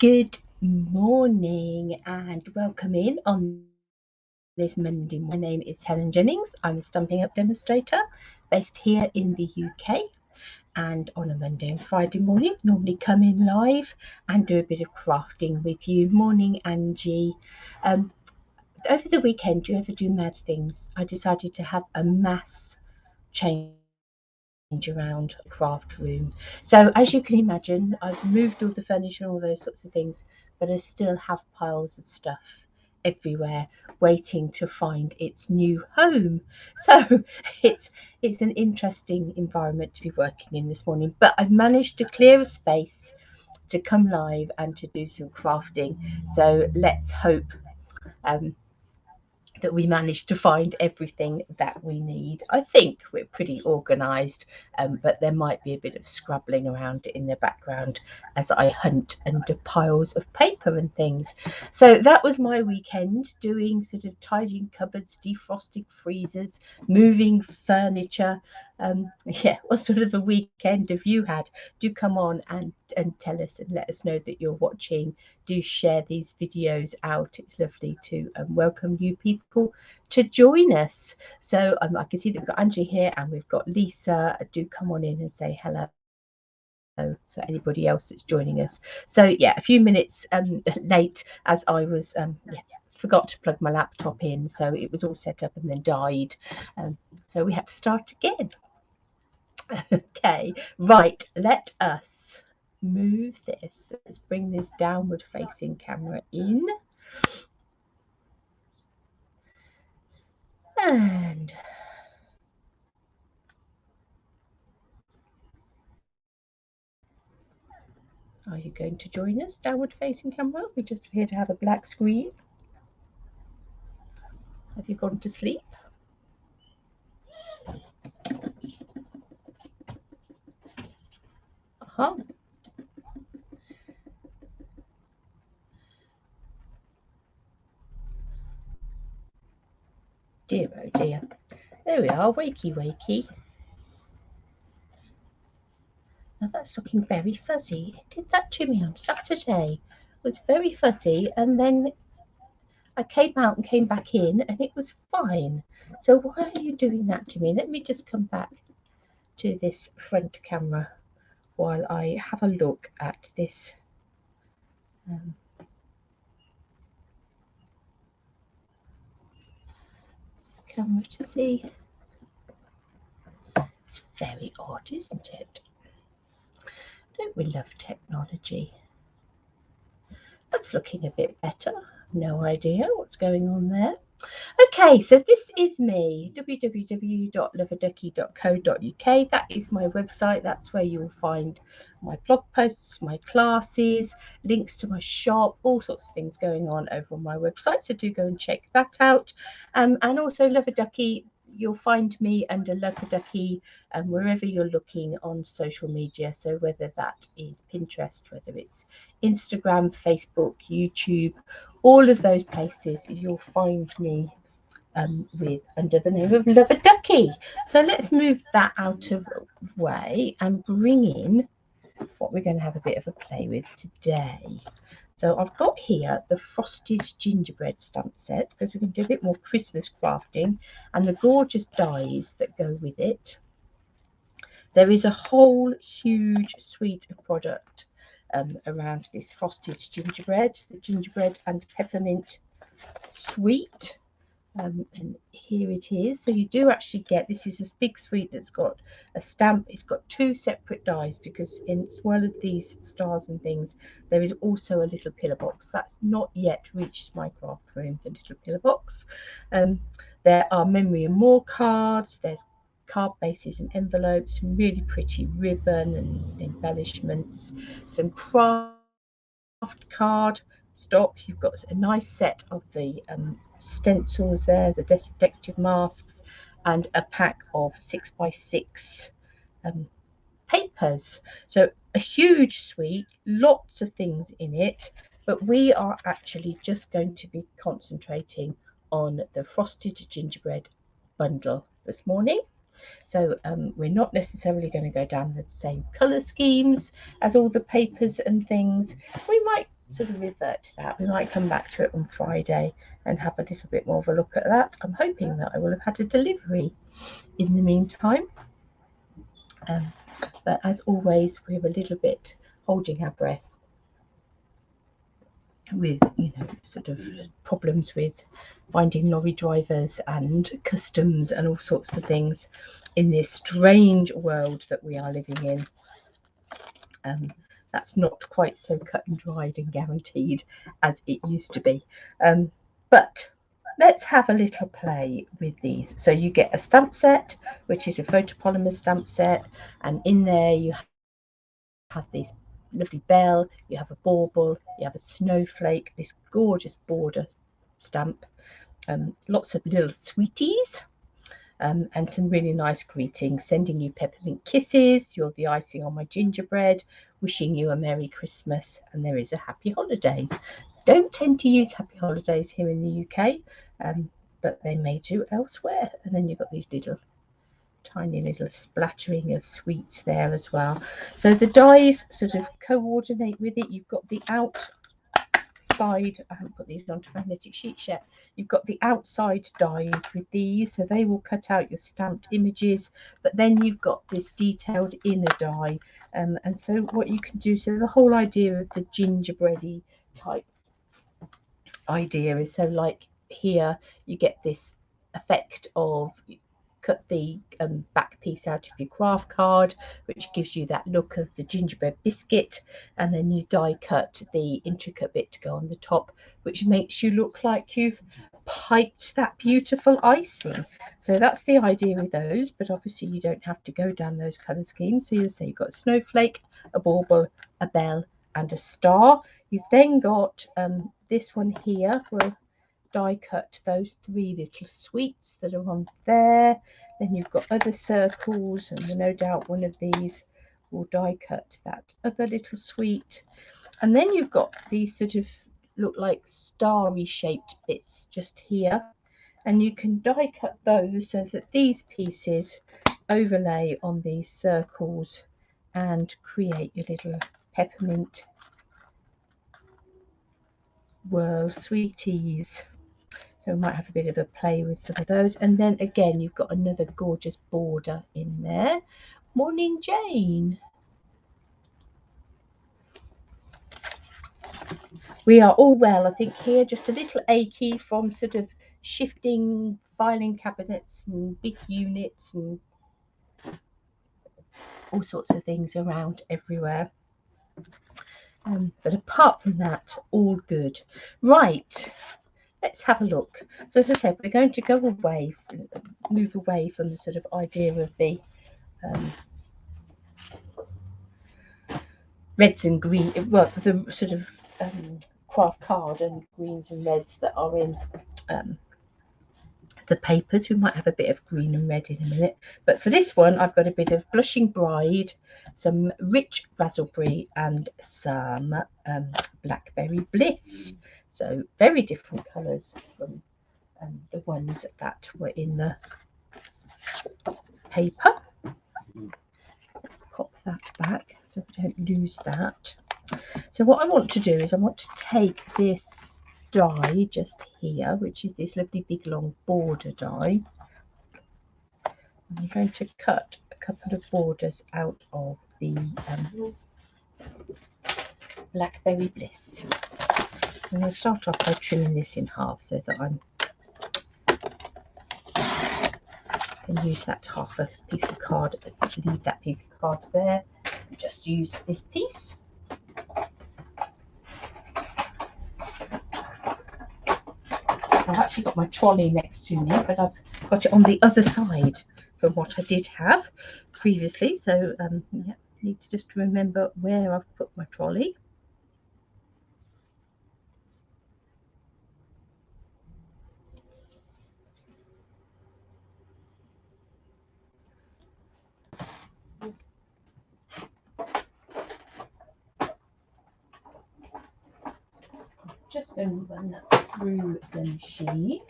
Good morning and welcome in on this Monday. My name is Helen Jennings. I'm a Stumping Up demonstrator based here in the UK, and on a Monday and Friday morning normally come in live and do a bit of crafting with you. Morning, Angie. Over the weekend, do you ever do mad things? I decided to have a mass change around a craft room. So as you can imagine, I've moved all the furniture and all those sorts of things, but I still have piles of stuff everywhere waiting to find its new home. So it's an interesting environment to be working in this morning, but I've managed to clear a space to come live and to do some crafting. So let's hope that we managed to find everything that we need. I think we're pretty organised, but there might be a bit of scrabbling around in the background as I hunt under piles of paper and things. So that was my weekend, doing sort of tidying cupboards, defrosting freezers, moving furniture. What sort of a weekend have you had? Do come on and tell us and let us know that you're watching. Do share these videos out. It's lovely to welcome new people to join us. So I can see that we've got Angie here and we've got Lisa. Do come on in and say hello for anybody else that's joining us. So yeah, a few minutes late as I was forgot to plug my laptop in, so it was all set up and then died, so we had to start again. Okay, right, let us move this. Let's bring this downward facing camera in. And are you going to join us, downward facing camera? We just appear to have a black screen. Have you gone to sleep? Uh-huh. Dear, oh dear. There we are, wakey wakey. Now that's looking very fuzzy. It did that to me on Saturday. It was very fuzzy, and then I came out and came back in and it was fine. So why are you doing that to me? Let me just come back to this front camera while I have a look at this. This camera to see. It's very odd, isn't it? Don't we love technology? That's looking a bit better. No idea what's going on there. Okay, so this is me, www.loveaduckie.co.uk. That is my website. That's where you'll find my blog posts, my classes, links to my shop, all sorts of things going on over on my website. So do go and check that out. And also Love-a-Duckie, you'll find me under Love-a-Duckie wherever you're looking on social media. So whether that is Pinterest, whether it's Instagram, Facebook, YouTube, all of those places you'll find me with under the name of Love-a-Duckie. So let's move that out of the way and bring in what we're going to have a bit of a play with today. So I've got here the Frosted Gingerbread stamp set because we're going to do a bit more Christmas crafting and the gorgeous dies that go with it. There is a whole huge suite of product around this Frosted Gingerbread, the gingerbread and peppermint suite. And here it is. So you do actually get, this is this big suite that's got a stamp. It's got two separate dies because as well as these stars and things, there is also a little pillar box. That's not yet reached my craft room, the little pillar box. There are memory and more cards. There's card bases and envelopes, some really pretty ribbon and embellishments, some craft card stock. You've got a nice set of the stencils there, the decorative masks, and a pack of 6x6 papers. So a huge suite, lots of things in it, but we are actually just going to be concentrating on the Frosted Gingerbread bundle this morning. So we're not necessarily going to go down the same colour schemes as all the papers and things. We might sort of revert to that. We might come back to it on Friday and have a little bit more of a look at that. I'm hoping that I will have had a delivery in the meantime. But as always, we're a little bit holding our breath with, sort of problems with finding lorry drivers and customs and all sorts of things in this strange world that we are living in. That's not quite so cut and dried and guaranteed as it used to be. But let's have a little play with these. So you get a stamp set, which is a photopolymer stamp set, and in there you have this lovely bell, you have a bauble, you have a snowflake, this gorgeous border stamp, lots of little sweeties, and some really nice greetings, sending you peppermint kisses, you're the icing on my gingerbread, wishing you a Merry Christmas, and there is a Happy Holidays. Don't tend to use Happy Holidays here in the UK, but they may do elsewhere. And then you've got these tiny little splattering of sweets there as well. So the dies sort of coordinate with it. You've got the outside, I haven't put these onto magnetic sheets yet. You've got the outside dies with these, so they will cut out your stamped images, but then you've got this detailed inner die, and so what you can do, so the whole idea of the gingerbready type idea is, so like here you get this effect of cut the back piece out of your craft card, which gives you that look of the gingerbread biscuit, and then you die cut the intricate bit to go on the top, which makes you look like you've piped that beautiful icing. So that's the idea with those, but obviously you don't have to go down those colour schemes. So you'll say you've got a snowflake, a bauble, a bell and a star. You've then got this one here will die cut those three little sweets that are on there. Then you've got other circles, and no doubt one of these will die cut that other little sweet. And then you've got these sort of look like starry shaped bits just here, and you can die cut those so that these pieces overlay on these circles and create your little peppermint whirl sweeties. So we might have a bit of a play with some of those. And then again, you've got another gorgeous border in there. Morning, Jane. We are all well, I think, here. Just a little achy from sort of shifting filing cabinets and big units and all sorts of things around everywhere. But apart from that, all good. Right. Let's have a look. So as I said, we're going to go away, move away from the sort of idea of the reds and green, well, the sort of craft card and greens and reds that are in the papers. We might have a bit of green and red in a minute, but for this one I've got a bit of Blushing Bride, some rich raspberry and some Blackberry Bliss. So very different colours from the ones that were in the paper. Let's pop that back so we don't lose that. So what I want to do is I want to take this die just here, which is this lovely big long border die. I'm going to cut a couple of borders out of the Blackberry Bliss. I'm going to start off by trimming this in half so that I can use that half a piece of card, leave that piece of card there, and just use this piece. I've actually got my trolley next to me, but I've got it on the other side from what I did have previously. So yeah, need to just remember where I've put my trolley. Just going to run that through the machine.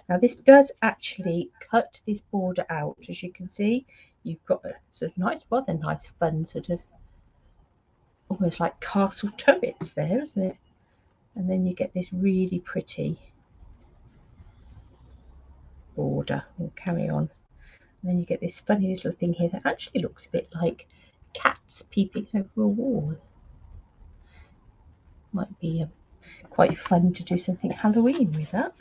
Now this does actually cut this border out, as you can see. You've got a sort of nice, rather nice, fun sort of almost like castle turrets there, isn't it? And then you get this really pretty border. We'll carry on. And then you get this funny little thing here that actually looks a bit like cats peeping over a wall. Might be quite fun to do something Halloween with that.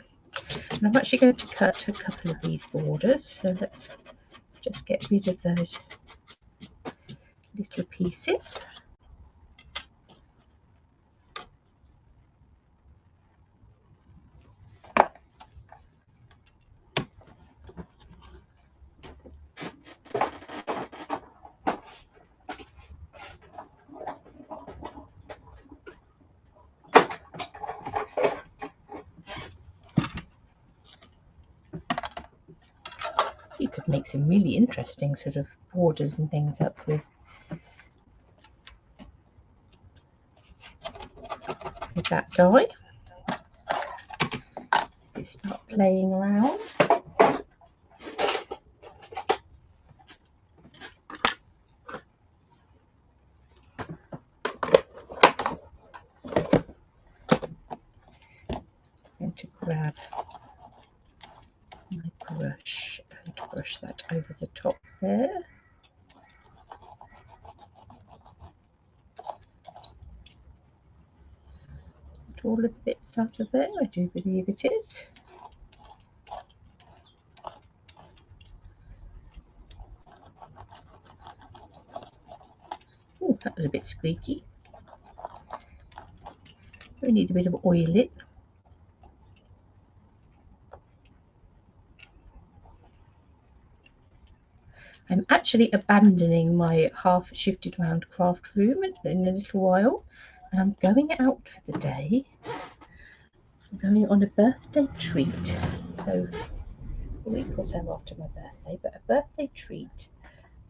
And I'm actually going to cut a couple of these borders, so let's just get rid of those little pieces. You could make some really interesting sort of borders and things up with that dye. You start playing around. I'm going to grab my brush and brush that over the top there. Get all of the bits out of there, I do believe it is. Oh, that was a bit squeaky. We need a bit of oil in. I'm actually abandoning my half shifted round craft room in a little while, and I'm going out for the day. I'm going on a birthday treat, so a week or so after my birthday, but a birthday treat.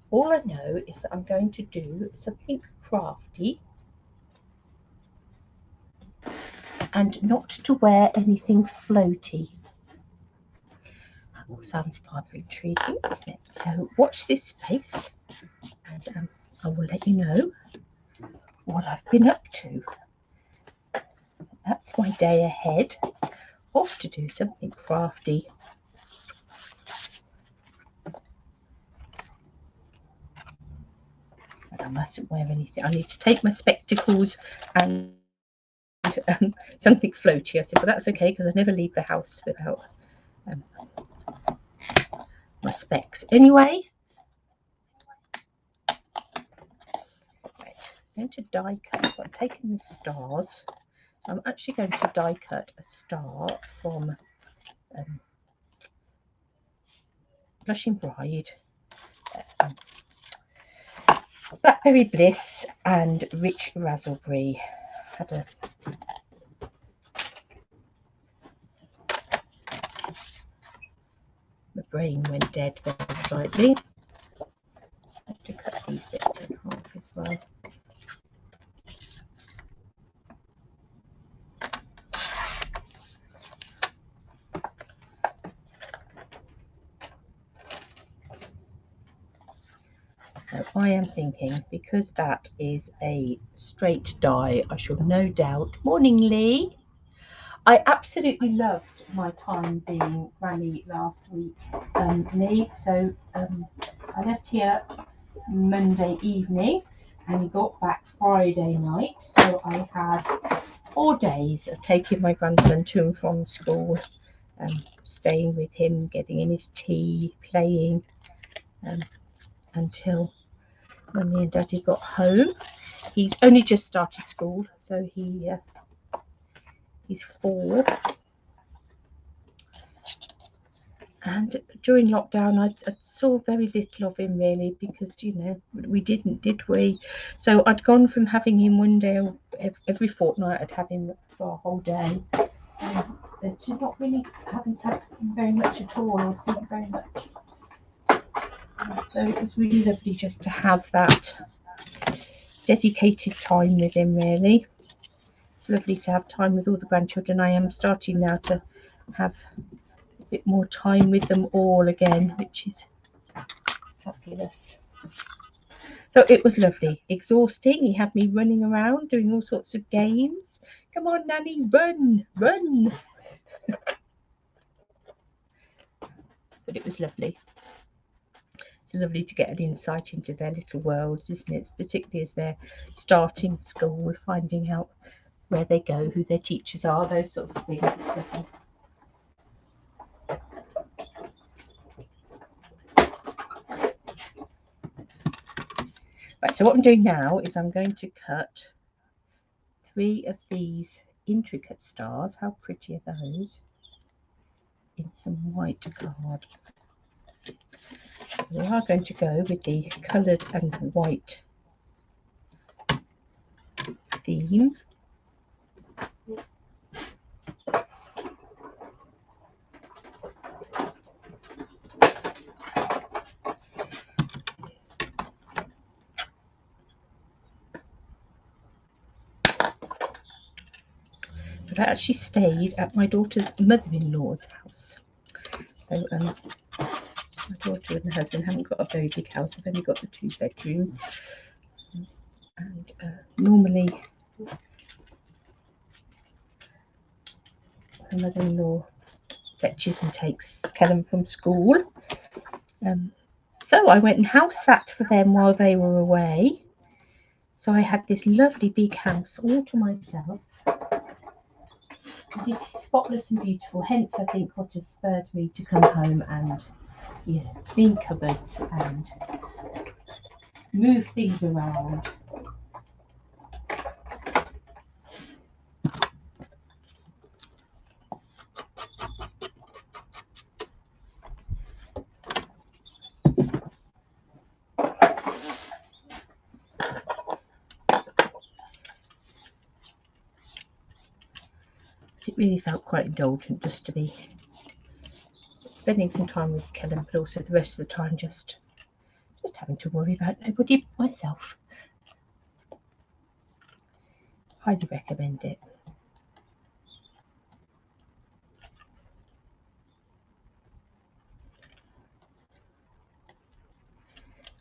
All I know is that I'm going to do something crafty and not to wear anything floaty. That all sounds rather intriguing, doesn't it? So watch this space, and I will let you know what I've been up to. That's my day ahead, off to do something crafty. But I mustn't wear anything. I need to take my spectacles and something floaty. I said, but that's okay because I never leave the house without my specs. Anyway, right, I'm going to die cut. I'm taking the stars. I'm actually going to die cut a star from Blushing Bride, Blackberry Bliss, and Rich Raspberry. Had a my brain went dead there slightly. I have to cut these bits in half as well. Now, I am thinking, because that is a straight die, I shall no doubt. Morning, Lee. I absolutely loved my time being granny last week, Lee. So I left here Monday evening and he got back Friday night. So I had 4 days of taking my grandson to and from school, staying with him, getting in his tea, playing, until Mummy and Daddy got home. He's only just started school, so he's 4. And during lockdown, I saw very little of him really, because we didn't, did we? So I'd gone from having him one day every fortnight. I'd have him for a whole day, to not really having had him very much at all, or seen very much. So it was really lovely just to have that dedicated time with him, really. It's lovely to have time with all the grandchildren. I am starting now to have a bit more time with them all again, which is fabulous. So it was lovely, exhausting. He had me running around doing all sorts of games. Come on, Nanny, run, run. But it was lovely. It's lovely to get an insight into their little worlds, isn't it? Particularly as they're starting school, finding out where they go, who their teachers are, those sorts of things. It's lovely. Right, so what I'm doing now is I'm going to cut 3 of these intricate stars. How pretty are those? In some white card. We are going to go with the coloured and white theme. But I actually stayed at my daughter's mother-in-law's house. So my daughter and her husband haven't got a very big house. They've only got the 2 bedrooms. And normally her mother-in-law fetches and takes Kellen from school. So I went and house sat for them while they were away. So I had this lovely big house all to myself. It is spotless and beautiful, hence I think what has spurred me to come home and clean cupboards and move things around. It really felt quite indulgent just to be spending some time with Kellen, but also the rest of the time just having to worry about nobody but myself. Highly recommend it.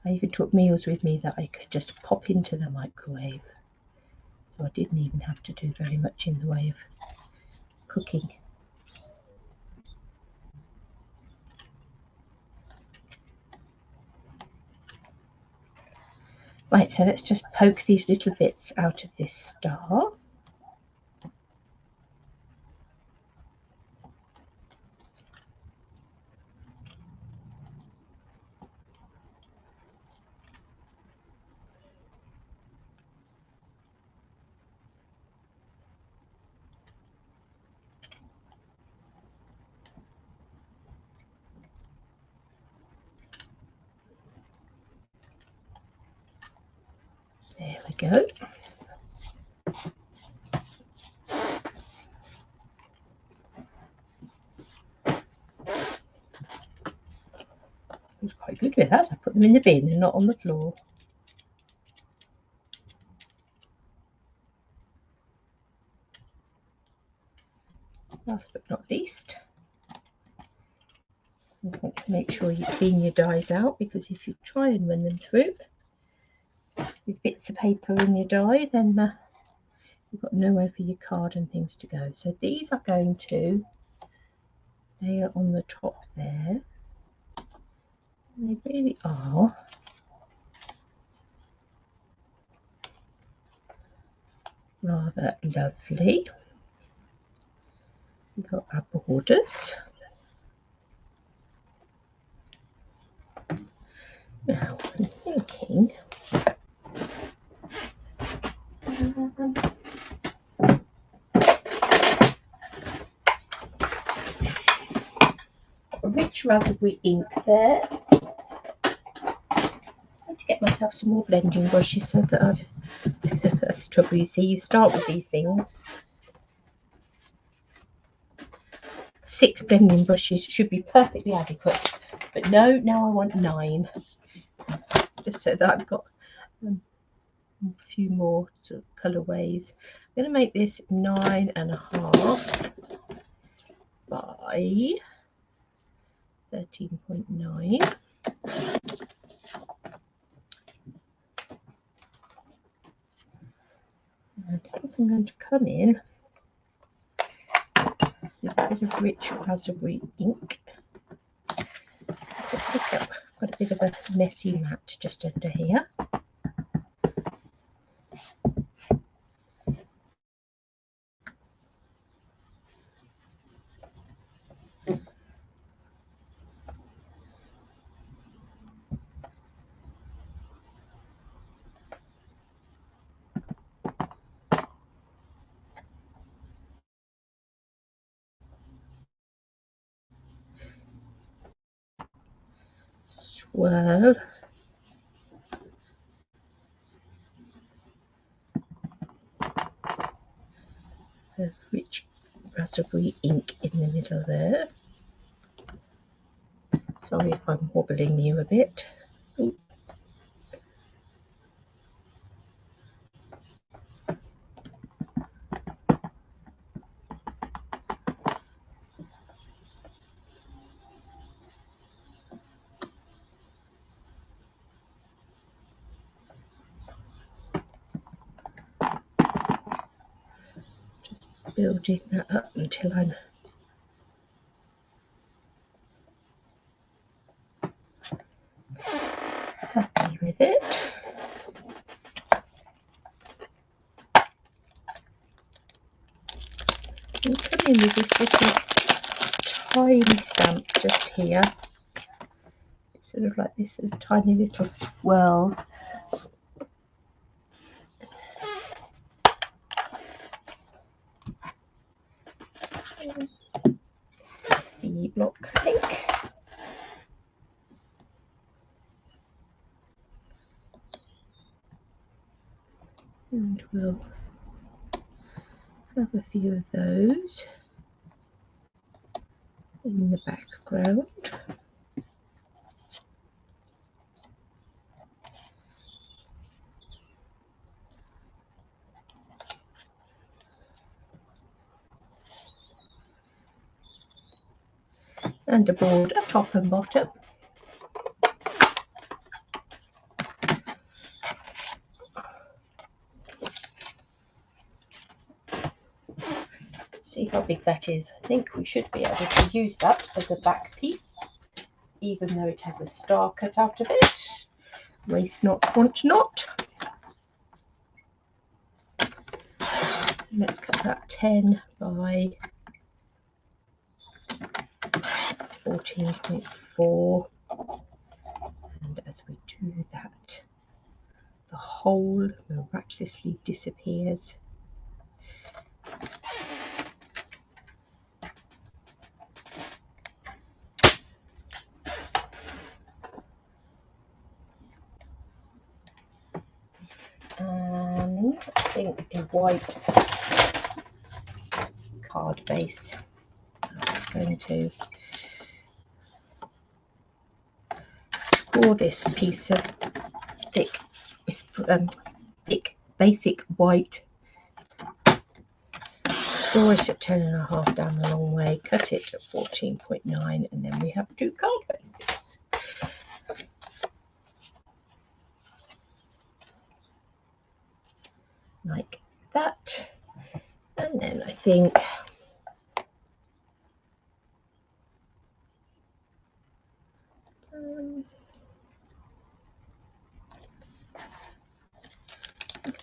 I even took meals with me that I could just pop into the microwave, so I didn't even have to do very much in the way of cooking. Right, so let's just poke these little bits out of this star. There we go. I was quite good with that. I put them in the bin and not on the floor. Last but not least, you want to make sure you clean your dies out, because if you try and run them through with bits of paper in your die, then you've got nowhere for your card and things to go. So these are going to layer on the top there. And they really are rather lovely. We've got our borders. Now I'm thinking a rich rubbery ink there. I need to get myself some more blending brushes so that I've that's the trouble, you see, you start with these things. 6 blending brushes should be perfectly adequate, but no, now I want 9, just so that I've got a few more sort of colourways. I'm going to make this 9.5 by 13.9. I'm going to come in with a bit of rich raspberry ink to pick up quite a bit of a messy mat just under here. Swirl the rich raspberry ink in the middle there. Sorry if I'm wobbling you a bit. Just building that up until I'm happy with it. And come in with this little tiny stamp just here. It's sort of like this sort of tiny little swirls. The block ink. And we'll have a few of those in the background. And a border top and bottom. See how big that is. I think we should be able to use that as a back piece, even though it has a star cut out of it. Waste not, want not. Let's cut that 10 by 14.4, and as we do that, the whole miraculously disappears. And I think a white card base. I'm just going to score this piece of thick basic white. Score it at 10.5 down the long way, cut it at 14.9, and then we have 2 card bases. Like that. And then I think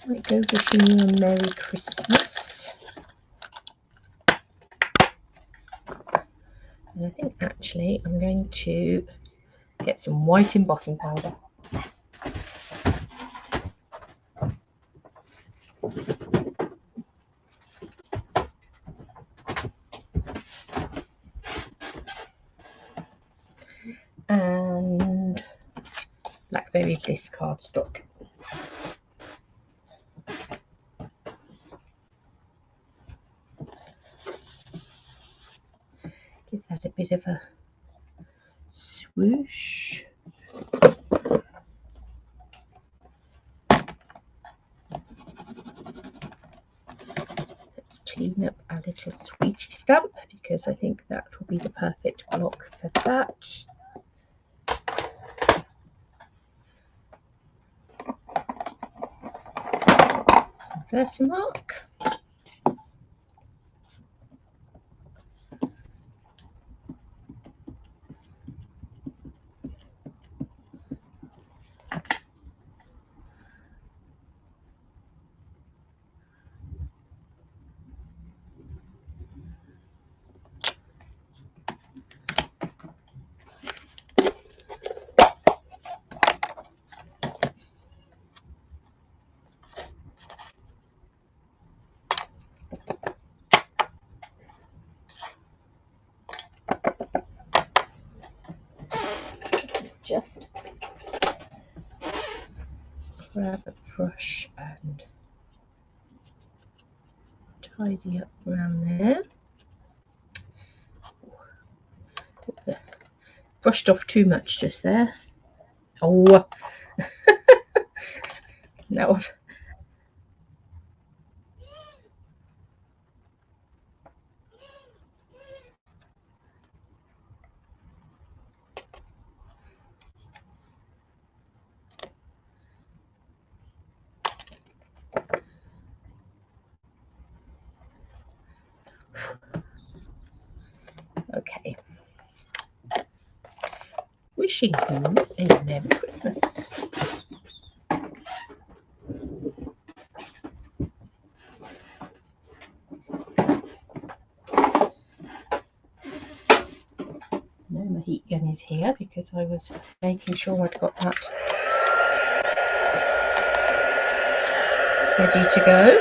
I might go wishing you a Merry Christmas. And I think actually I'm going to get some white embossing powder. And Blackberry Bliss cardstock. Give that a bit of a swoosh. Let's clean up our little sweetie stamp, because I think that will be the perfect block for that. Versamark. grab a brush and tidy up around there. Brushed off too much just there. Oh, no. Okay. Wishing you a Merry Christmas. No, my heat gun is here because I was making sure I'd got that ready to go.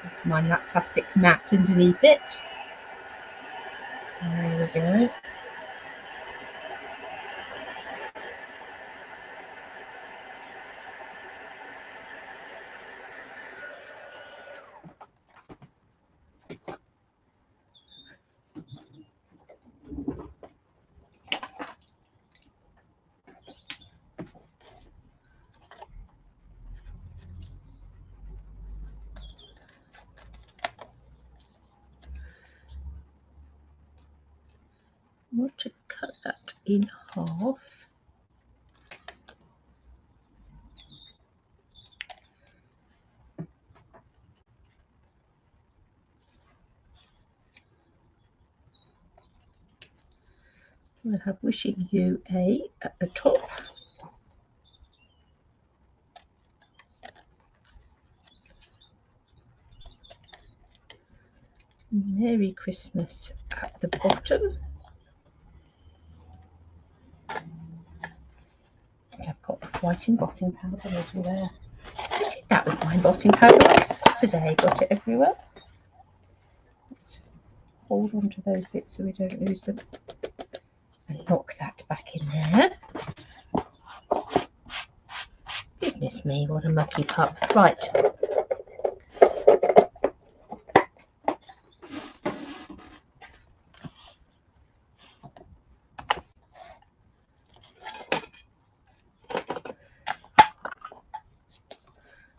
Don't mind that plastic mat underneath it. There we go. I want to cut that in half. We'll have wishing you a at the top. Merry Christmas at the bottom. And I've got white embossing powder everywhere. I did that with my embossing powder on Saturday. Got it everywhere. Let's hold on to those bits so we don't lose them. And knock that back in there. Goodness me, what a mucky pup. Right.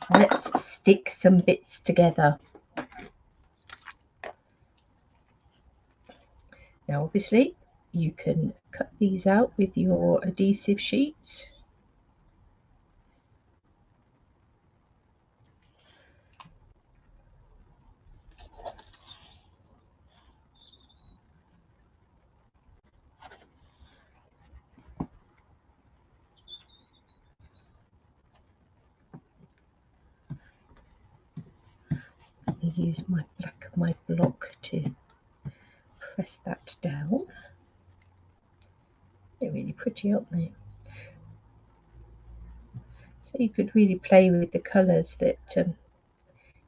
Let's stick some bits together. Now obviously you can cut these out with your adhesive sheets. Use my block to press that down. They're really pretty, aren't they? So you could really play with the colours that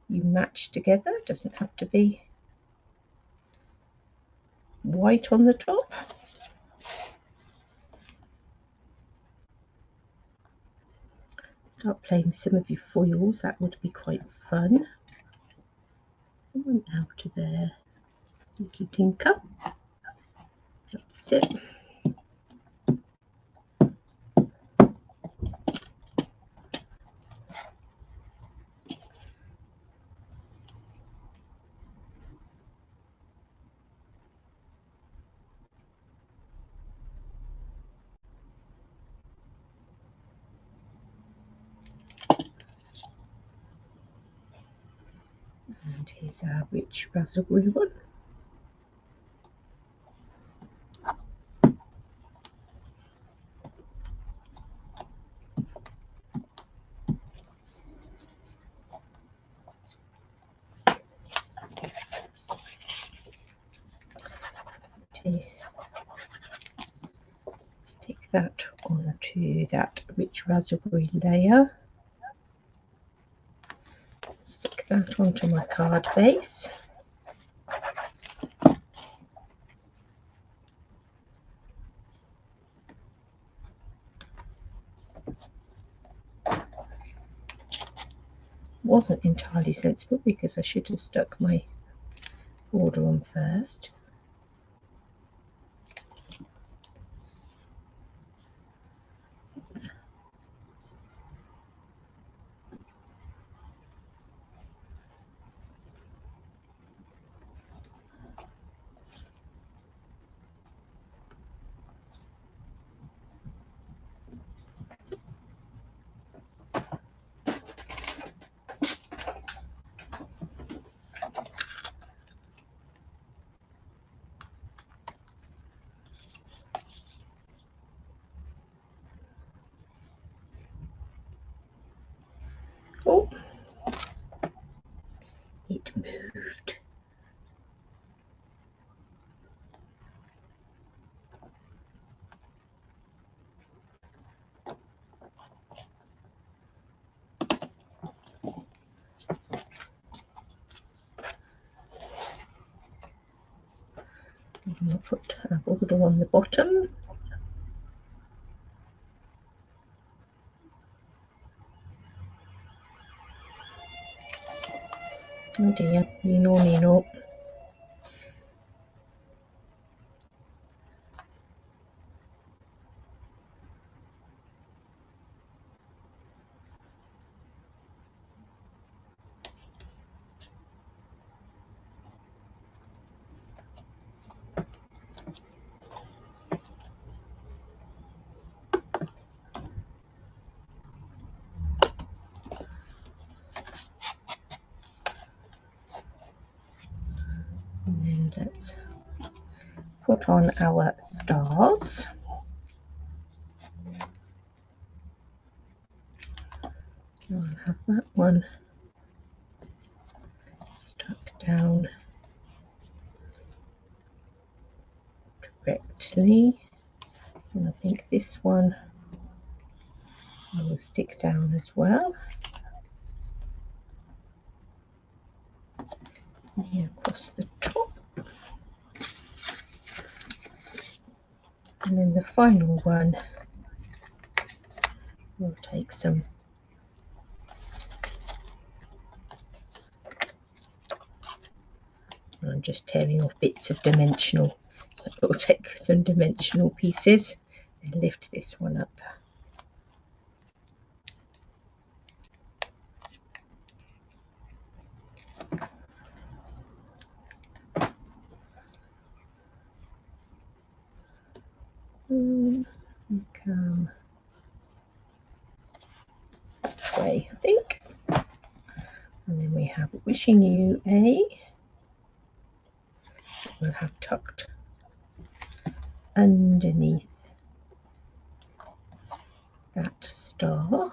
you match together. It doesn't have to be white on the top. Start playing with some of your foils, that would be quite fun. One out of there, Tinky Tinker. That's it. And here's our rich raspberry one. Stick that onto that rich raspberry layer. Stick that onto my card base. wasn't entirely sensible because I should have stuck my border on first. Oh, it moved. I'll put a border on the bottom. Oh dear, no. And then let's put on our stars. I'll have that one stuck down directly, and I think this one I will stick down as well. Here across the top, and then the final one we'll take some I'm just tearing off bits of dimensional, but we'll take some dimensional pieces and lift this one up. Come that way, I think. And then we have wishing you a, we'll have tucked underneath that star,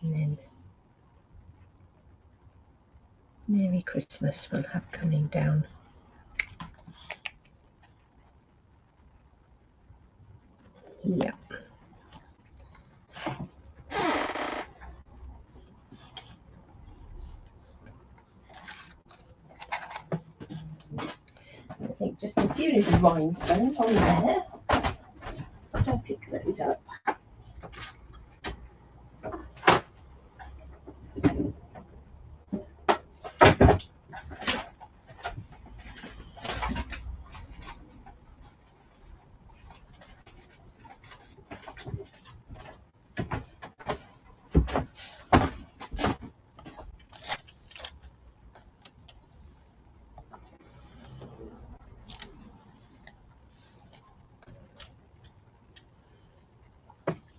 and then Merry Christmas we'll have coming down here. I think just a few little rhinestones on there. I'll pick those up.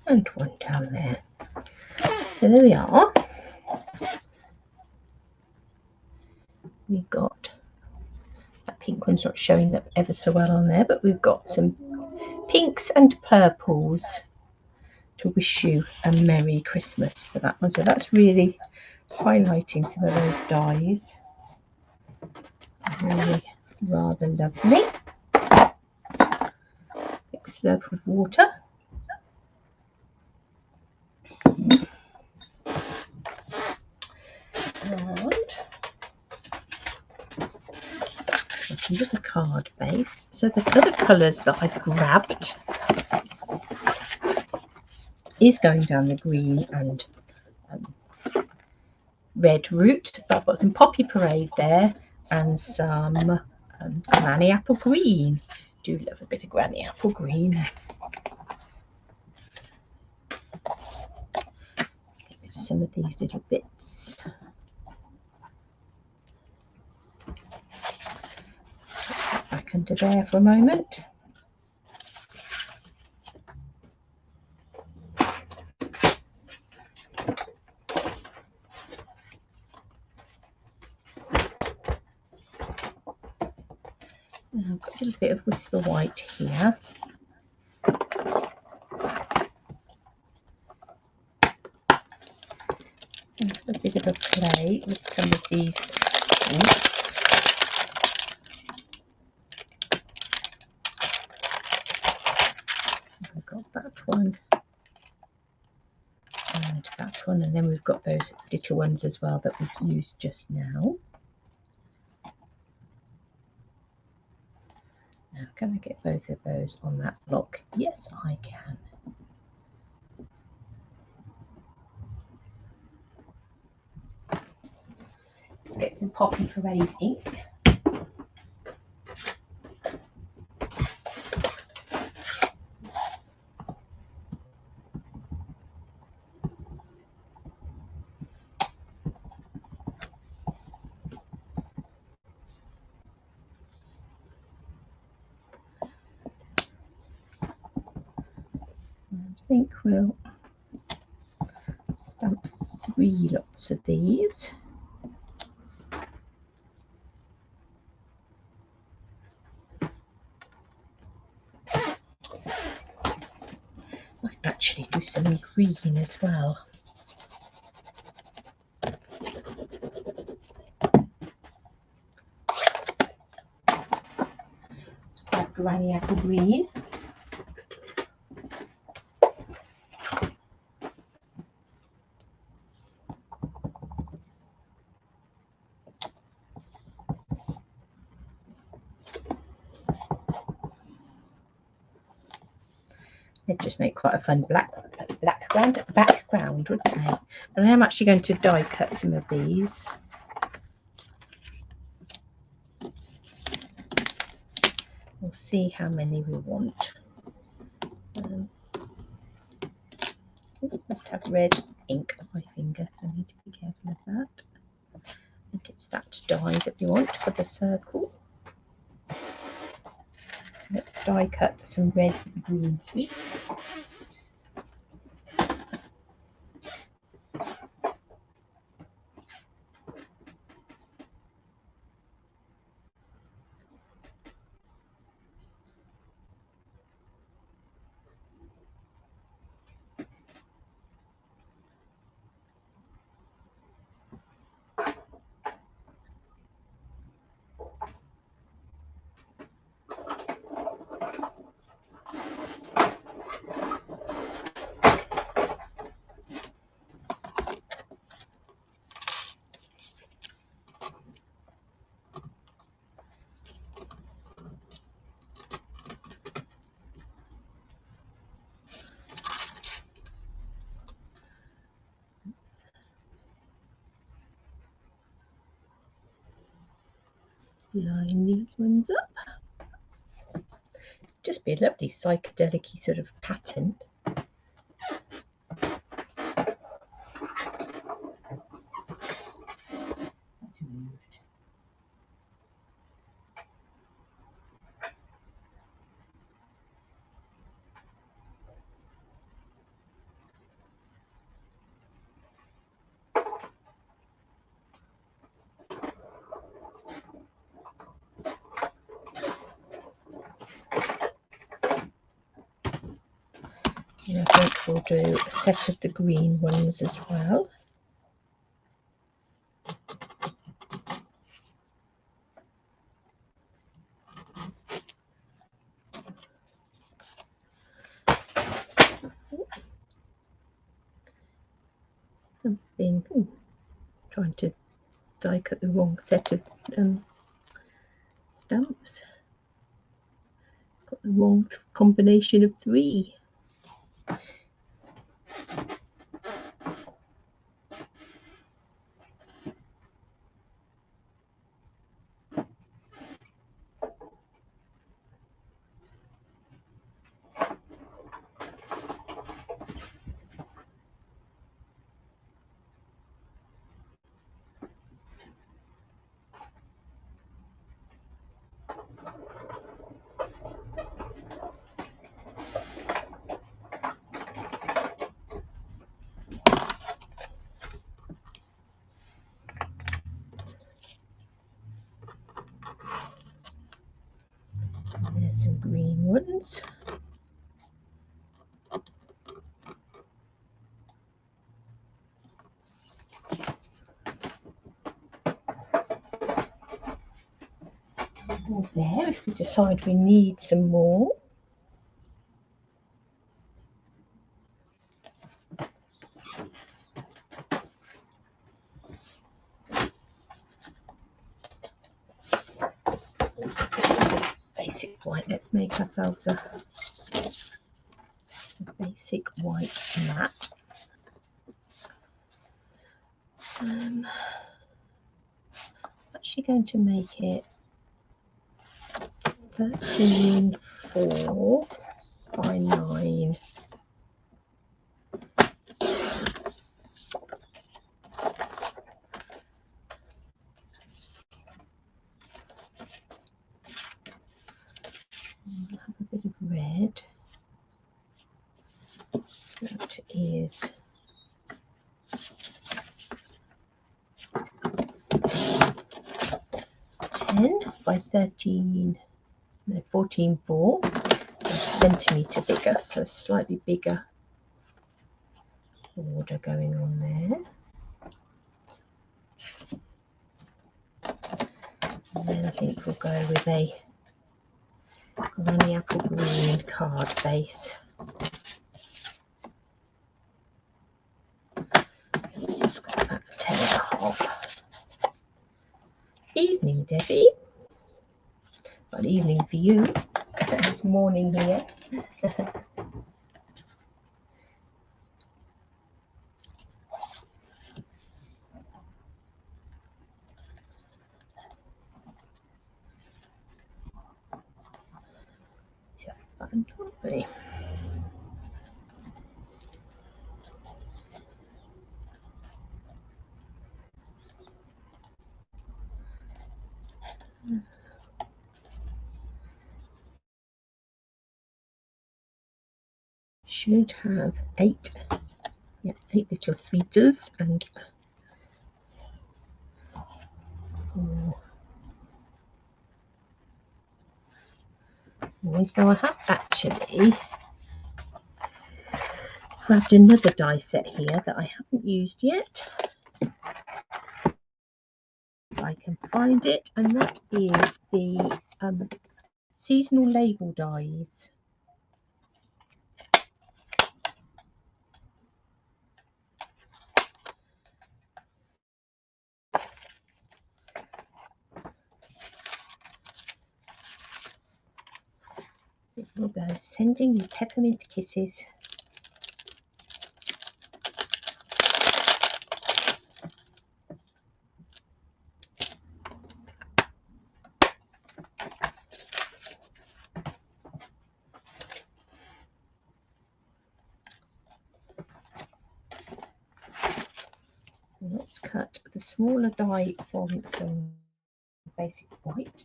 And one down there. So there we are. We've got that pink one's not showing up ever so well on there, but we've got some pinks and purples to wish you a Merry Christmas for that one. So that's really highlighting some of those dyes. Really rather lovely. Big slurp of water. And looking at the card base, so the other colours that I've grabbed is going down the green and red route. I've got some Poppy Parade there and some Granny Apple Green. Do love a bit of Granny Apple Green. Some of these little bits. Back under there for a moment. I've got a little bit of Whisper White here. And a bit of a play with some of these sweets. I've got that one and that one, and then we've got those little ones as well that we've used just now. Now, can I get both of those on that block? Yes, I can. Let's get some Poppy Parade ink. I think we'll stamp 3 lots of these. Might actually do some in green as well. Granny Apple Green. They'd just make quite a fun background, wouldn't they? But I am actually going to die cut some of these. We'll see how many we want. Must have red ink on my finger, so I need to be careful of that. I think it's that die that we want for the circle. Let's die cut some red and green sweets. Line these ones up. Just be a lovely psychedelic sort of pattern. And I think we'll do a set of the green ones as well. Something, trying to die cut the wrong set of stamps. Got the wrong combination of 3. There's some green ones. All there, if we decide we need some more. Basic white. Let's make ourselves a basic white mat. I'm actually going to make it 13.4 by 9. We'll have a bit of red. That is 10 by 13, no, 14.4, a centimetre bigger, so a slightly bigger border going on there. And then I think we'll go with a granny apple green card base. Let's go back 10.5. Evening, Debbie. Well, evening for you. It's morning here. Lovely. Should have 8 little sweeters and 4 ones. Now I have actually grabbed another die set here that I haven't used yet. If I can find it, and that is the seasonal label dies. It will go sending you peppermint kisses. Let's cut the smaller die from some basic white.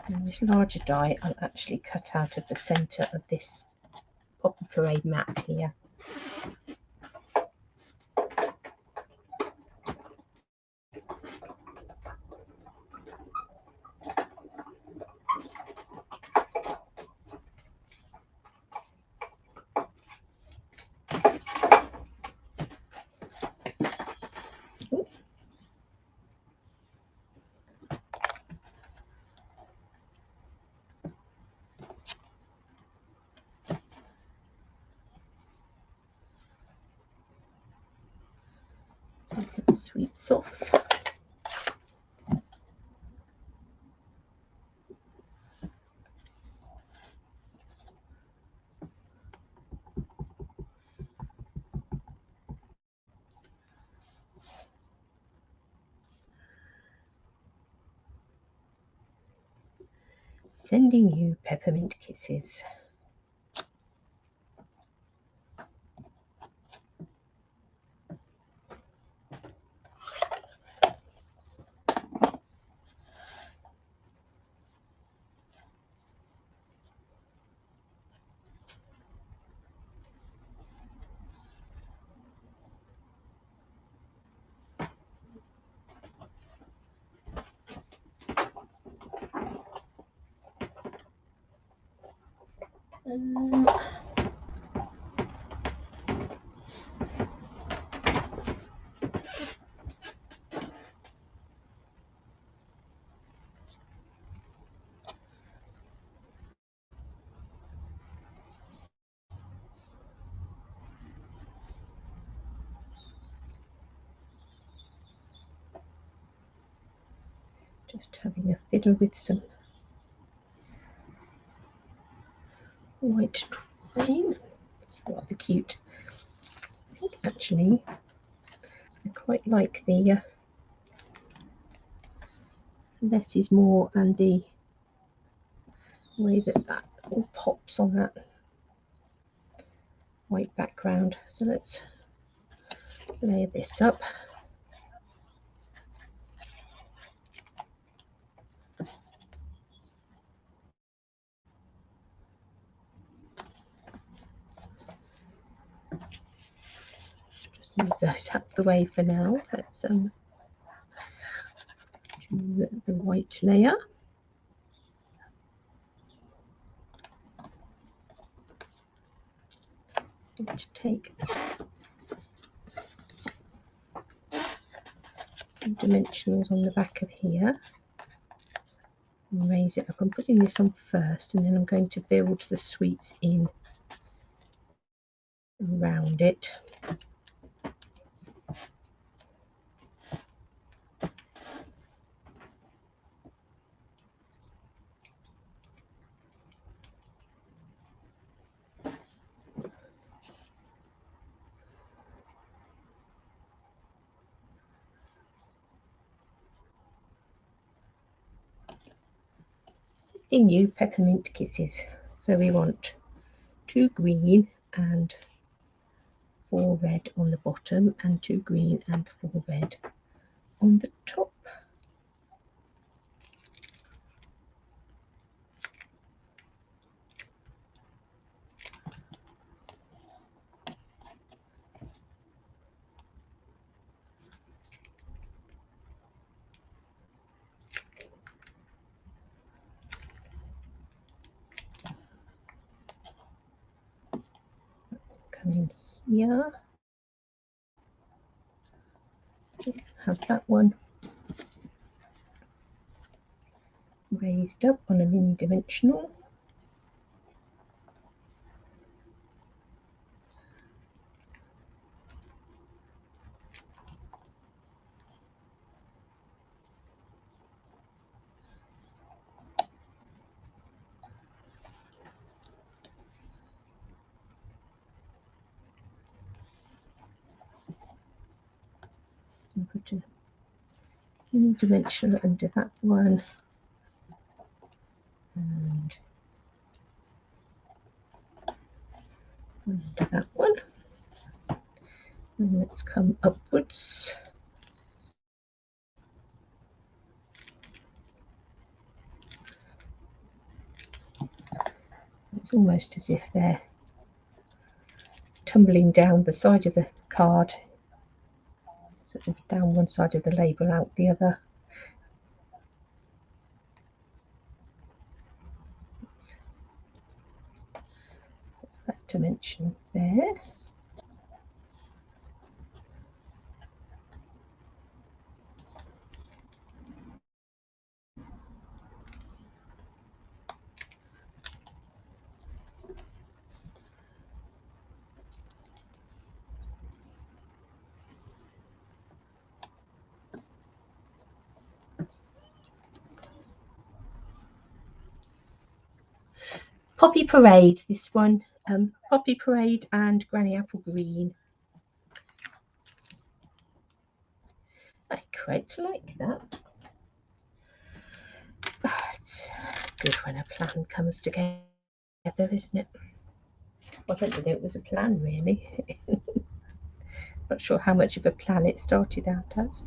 And this larger die I'll actually cut out of the centre of this Poppy Parade mat here. sweets off. Sending you peppermint kisses. Just having a fiddle with some white twine. It's rather cute. I think actually I quite like the less is more and the way that all pops on that white background. So let's layer this up. Just move those out of the way for now. Let's do the white layer. Let's take some dimensionals on the back of here and raise it up. I'm putting this on first and then I'm going to build the sweets in around it. Sending you peppermint kisses. So we want 2 green and 4 red on the bottom and 2 green and 4 red on the top. Coming here, have that one raised up on a mini dimensional. And put a mini dimensional under that one and under that one. And let's come upwards. It's almost as if they're tumbling down the side of the card, sort of down one side of the label, out the other. That dimension there. Poppy Parade, this one, Poppy Parade and Granny Apple Green. I quite like that. It's good when a plan comes together, isn't it? Well, I don't think it was a plan, really. Not sure how much of a plan it started out as.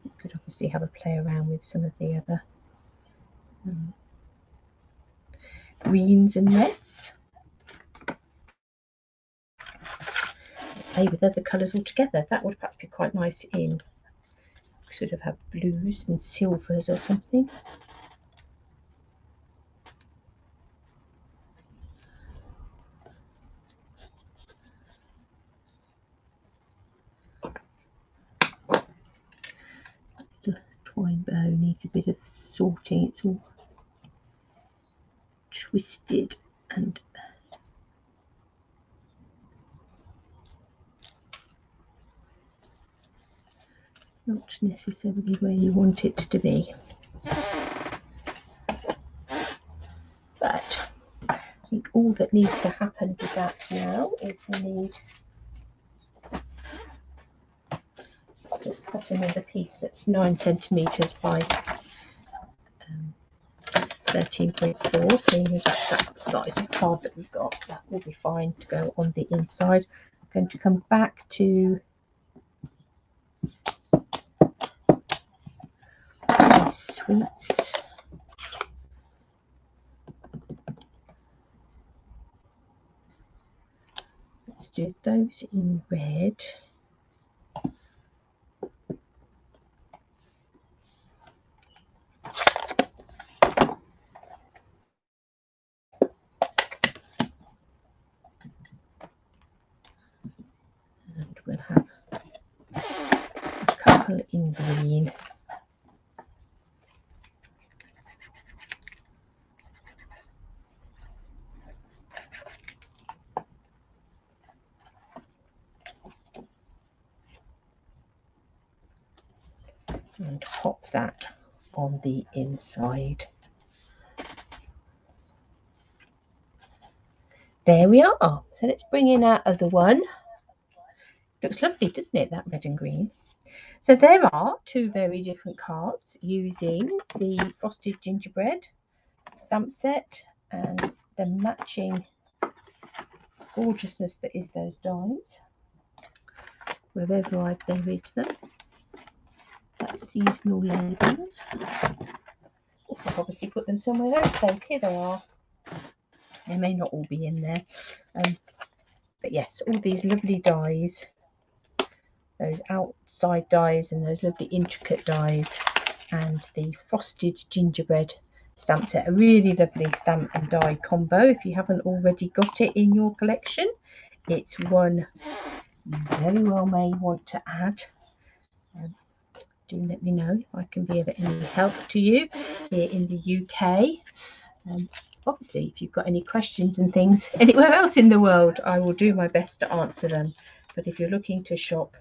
You could obviously have a play around with some of the other greens and reds. Play with other colours altogether. That would perhaps be quite nice in sort of have blues and silvers or something. The twine bow needs a bit of sorting. It's all twisted and not necessarily where you want it to be. But I think all that needs to happen with that now is we need just cut another piece that's 9 centimetres by 13.4, seeing as that's that size of card that we've got. That will be fine to go on the inside. I'm going to come back to sweets. Let's do those in red. And we'll have a couple in green. And pop that on the inside. There we are. So let's bring in our other one. Looks lovely, doesn't it, that red and green? So there are two very different cards using the Frosted Gingerbread stamp set and the matching gorgeousness that is those dies. Wherever I buried them. That's seasonal labels. I've obviously put them somewhere else, so here they are. They may not all be in there. But yes, all these lovely dies. Those outside dies and those lovely intricate dies. And the Frosted Gingerbread stamp set. A really lovely stamp and die combo. If you haven't already got it in your collection, it's one you very well may want to add. Do let me know if I can be of any help to you here in the UK. Obviously, if you've got any questions and things anywhere else in the world, I will do my best to answer them. But if you're looking to shop,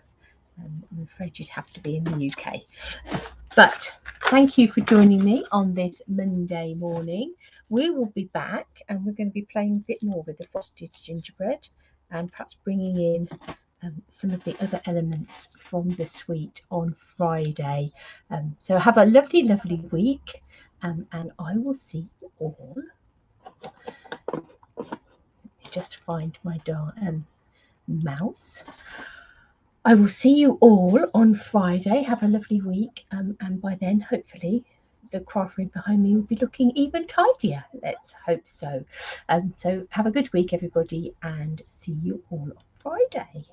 I'm afraid you'd have to be in the UK. But thank you for joining me on this Monday morning. We will be back and we're going to be playing a bit more with the Frosted Gingerbread and perhaps bringing in some of the other elements from the suite on Friday. So have a lovely, lovely week, and I will see you all. Just find my mouse. I will see you all on Friday. Have a lovely week, and by then, hopefully, the craft room behind me will be looking even tidier. Let's hope so. So have a good week, everybody, and see you all on Friday.